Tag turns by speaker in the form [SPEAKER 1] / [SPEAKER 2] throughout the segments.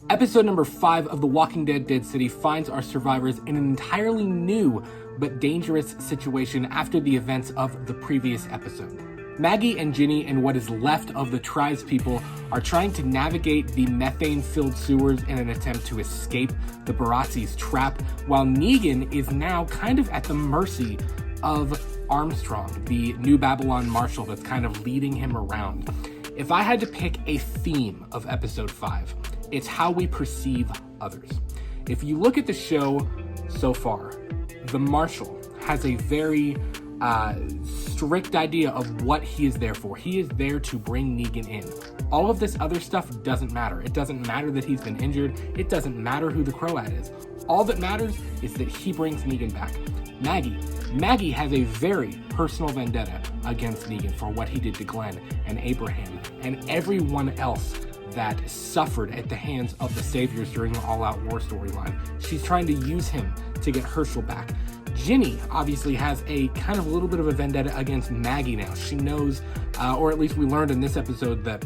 [SPEAKER 1] Episode number 5 of The Walking Dead Dead City finds our survivors in an entirely new but dangerous situation after the events of the previous episode. Maggie and Ginny and what is left of the Tribespeople are trying to navigate the methane-filled sewers in an attempt to escape the Barazzi's trap, while Negan is now kind of at the mercy of Armstrong, the New Babylon marshal that's kind of leading him around. If I had to pick a theme of episode 5, it's how we perceive others. If you look at the show so far, the marshal has a very strict idea of what he is there for. He is there to bring Negan in. All of this other stuff doesn't matter. It doesn't matter that he's been injured. It doesn't matter who the Croat is. All that matters is that he brings Negan back. Maggie has a very personal vendetta against Negan for what he did to Glenn and Abraham and everyone else that suffered at the hands of the Saviors during the All Out War storyline. She's trying to use him to get Herschel back. Ginny obviously has a kind of a little bit of a vendetta against Maggie now. She knows, or at least we learned in this episode, that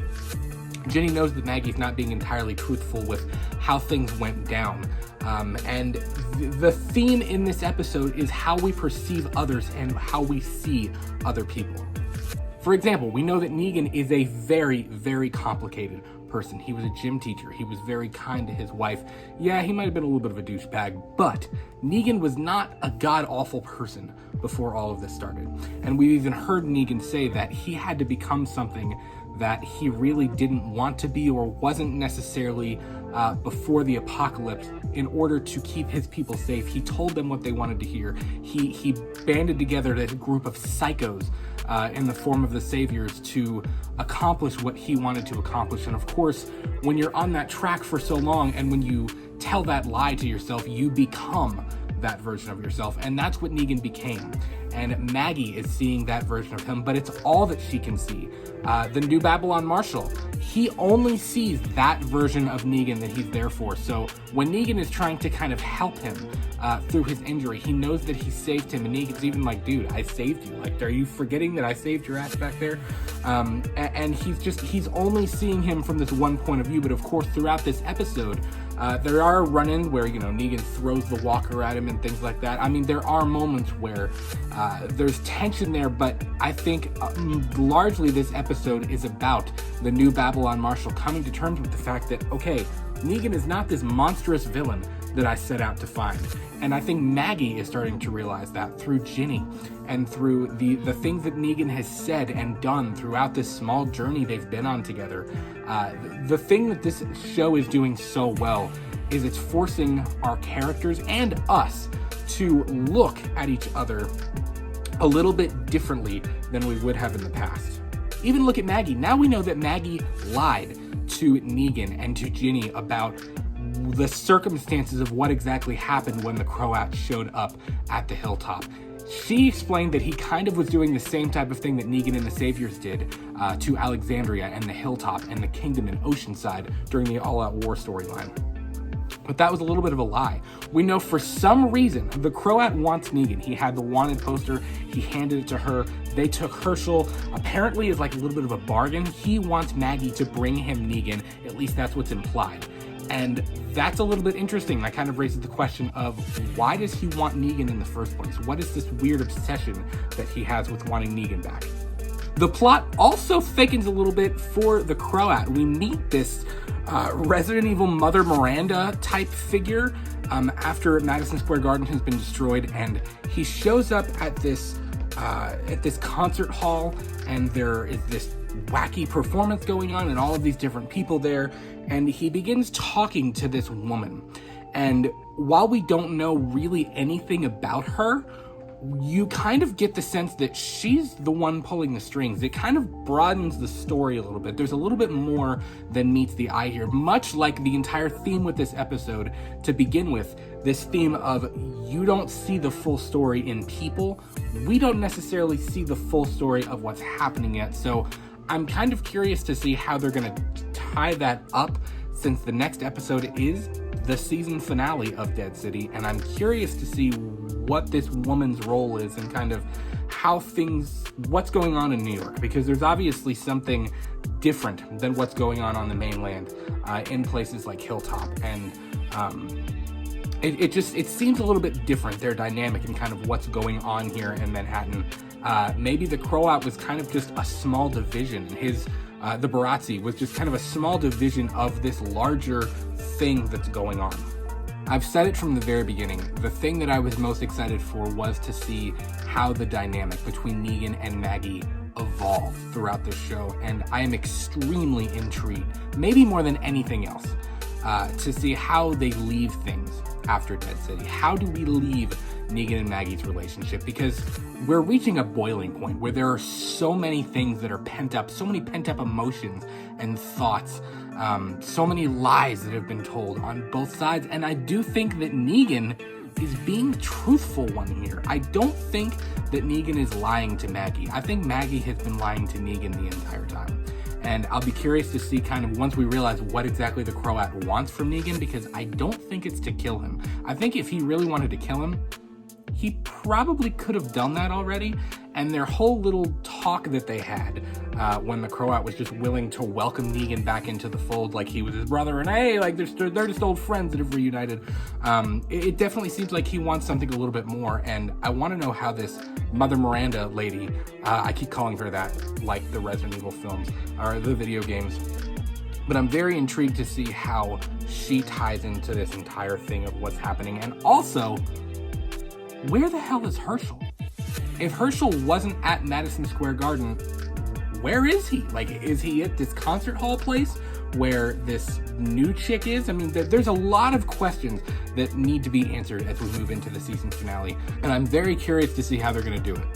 [SPEAKER 1] Ginny knows that Maggie's not being entirely truthful with how things went down. And the theme in this episode is how we perceive others and how we see other people. For example, we know that Negan is a very, very complicated person. He was a gym teacher. He was very kind to his wife. Yeah, he might have been a little bit of a douchebag, but Negan was not a god-awful person before all of this started. And we've even heard Negan say that he had to become something that he really didn't want to be or wasn't necessarily before the apocalypse in order to keep his people safe. He told them what they wanted to hear. He banded together a group of psychos in the form of the Saviors to accomplish what he wanted to accomplish. And of course, when you're on that track for so long and when you tell that lie to yourself, you become that version of yourself. And that's what Negan became. And Maggie is seeing that version of him, but it's all that she can see. The New Babylon marshal, he only sees that version of Negan that he's there for. So when Negan is trying to kind of help him through his injury, he knows that he saved him, and Negan's even like, dude, I saved you. Like, are you forgetting that I saved your ass back there? And he's only seeing him from this one point of view. But of course, throughout this episode, there are run-ins where, Negan throws the walker at him and things like that. I mean, there are moments where there's tension there, but I think largely this episode is about the New Babylon marshal coming to terms with the fact that, okay, Negan is not this monstrous villain that I set out to find. And I think Maggie is starting to realize that through Ginny and through the things that Negan has said and done throughout this small journey they've been on together. The thing that this show is doing so well is it's forcing our characters and us to look at each other a little bit differently than we would have in the past. Even look at Maggie. Now we know that Maggie lied to Negan and to Ginny about the circumstances of what exactly happened when the Croat showed up at the hilltop. She explained that he kind of was doing the same type of thing that Negan and the Saviors did to Alexandria and the hilltop and the kingdom in Oceanside during the All Out War storyline. But that was a little bit of a lie. We know for some reason the Croat wants Negan. He had the wanted poster. He handed it to her. They took Herschel. Apparently is like a little bit of a bargain. He wants Maggie to bring him Negan. At least that's what's implied. And that's a little bit interesting. That kind of raises the question of why does he want Negan in the first place? What is this weird obsession that he has with wanting Negan back? The plot also thickens a little bit for the Croat. We meet this Resident Evil Mother Miranda type figure after Madison Square Garden has been destroyed, and he shows up at this concert hall, and there is this wacky performance going on and all of these different people there, and he begins talking to this woman. And while we don't know really anything about her, you kind of get the sense that she's the one pulling the strings. It kind of broadens the story a little bit. There's a little bit more than meets the eye here, much like the entire theme with this episode to begin with. This theme of you don't see the full story in people. We don't necessarily see the full story of what's happening yet. So I'm kind of curious to see how they're going to tie that up, since the next episode is the season finale of Dead City, and I'm curious to see what this woman's role is and kind of what's going on in New York, because there's obviously something different than what's going on the mainland in places like Hilltop. And it seems a little bit different, their dynamic and kind of what's going on here in Manhattan. Maybe the Croat was kind of just a small division. The Barazzi was just kind of a small division of this larger thing that's going on. I've said it from the very beginning. The thing that I was most excited for was to see how the dynamic between Negan and Maggie evolve throughout this show, and I am extremely intrigued, maybe more than anything else, to see how they leave things after Dead City. How do we leave Negan and Maggie's relationship? Because we're reaching a boiling point where there are so many things that are pent up, so many pent up emotions and thoughts, so many lies that have been told on both sides. And I do think that Negan is being the truthful one here. I don't think that Negan is lying to Maggie. I think Maggie has been lying to Negan the entire time. And I'll be curious to see kind of once we realize what exactly the Croat wants from Negan, because I don't think it's to kill him. I think if he really wanted to kill him, he probably could have done that already. And their whole little talk that they had when the Croat was just willing to welcome Negan back into the fold like he was his brother, and hey, like they're just old friends that have reunited. It definitely seems like he wants something a little bit more, and I want to know how this Mother Miranda lady, I keep calling her that like the Resident Evil films or the video games, but I'm very intrigued to see how she ties into this entire thing of what's happening. And also, where the hell is Herschel? If Herschel wasn't at Madison Square Garden, where is he? Like, is he at this concert hall place where this new chick is? I mean, there's a lot of questions that need to be answered as we move into the season finale, and I'm very curious to see how they're going to do it.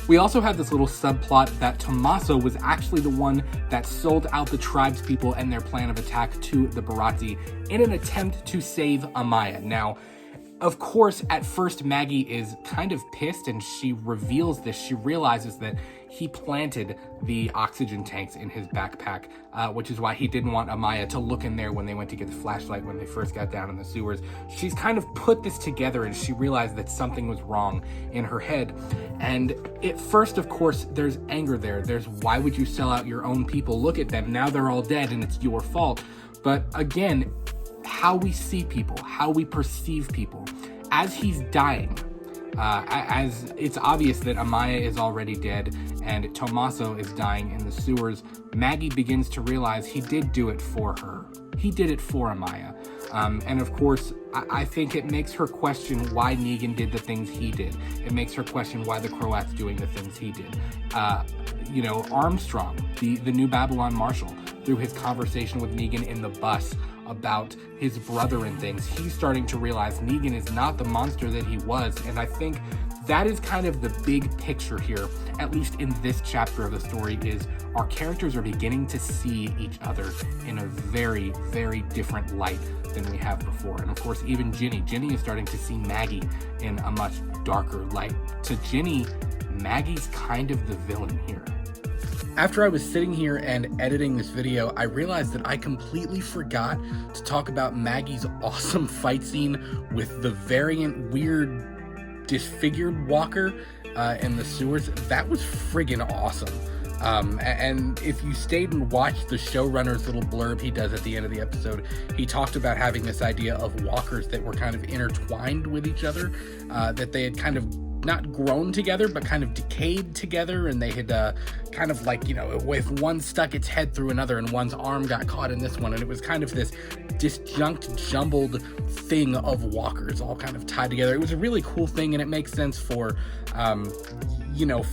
[SPEAKER 1] We also had this little subplot that Tommaso was actually the one that sold out the Tribespeople and their plan of attack to the Barazzi in an attempt to save Amaya. Now, of course, at first, Maggie is kind of pissed, and she reveals this. She realizes that he planted the oxygen tanks in his backpack, which is why he didn't want Amaya to look in there when they went to get the flashlight when they first got down in the sewers. She's kind of put this together, and she realized that something was wrong in her head. And at first, of course, there's anger there. There's, why would you sell out your own people? Look at them. Now they're all dead, and it's your fault. But again, how we see people, how we perceive people. As he's dying, as it's obvious that Amaya is already dead and Tommaso is dying in the sewers, Maggie begins to realize he did do it for her. He did it for Amaya. And of course, I think it makes her question why Negan did the things he did. It makes her question why the Croat's doing the things he did. Armstrong, the new Babylon Marshal, through his conversation with Negan in the bus about his brother and things, he's starting to realize Negan is not the monster that he was. And I think that is kind of the big picture here, at least in this chapter of the story, is our characters are beginning to see each other in a very, very different light than we have before. And of course, even Ginny is starting to see Maggie in a much darker light. To Ginny, Maggie's kind of the villain here. After I was sitting here and editing this video, I realized that I completely forgot to talk about Maggie's awesome fight scene with the variant weird disfigured walker in the sewers. That was friggin' awesome. And if you stayed and watched the showrunner's little blurb he does at the end of the episode, he talked about having this idea of walkers that were kind of intertwined with each other, that they had kind of not grown together, but kind of decayed together, and they had kind of like, if one stuck its head through another and one's arm got caught in this one, and it was kind of this disjunct, jumbled thing of walkers all kind of tied together. It was a really cool thing, and it makes sense for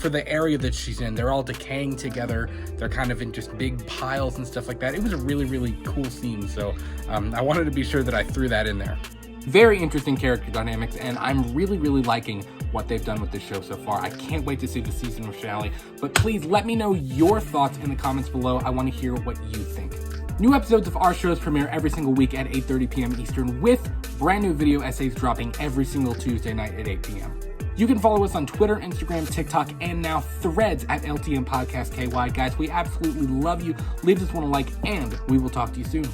[SPEAKER 1] for the area that she's in. They're all decaying together. They're kind of in just big piles and stuff like that. It was a really, really cool scene, so I wanted to be sure that I threw that in there. Very interesting character dynamics, and I'm really, really liking what they've done with this show so far. I can't wait to see the season finale, but please let me know your thoughts in the comments below. I want to hear what you think. New episodes of our shows premiere every single week at 8:30 p.m. Eastern, with brand new video essays dropping every single Tuesday night at 8 p.m. You can follow us on Twitter, Instagram, TikTok, and now Threads at LTM Podcast KY. Guys, we absolutely love you. Leave this one a like, and we will talk to you soon.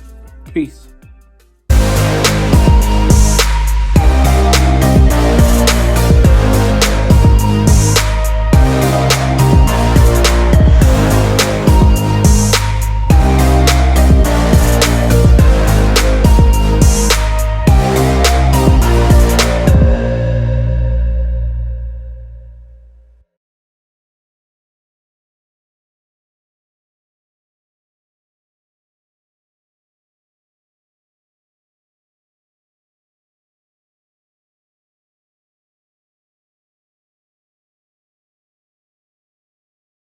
[SPEAKER 1] Peace.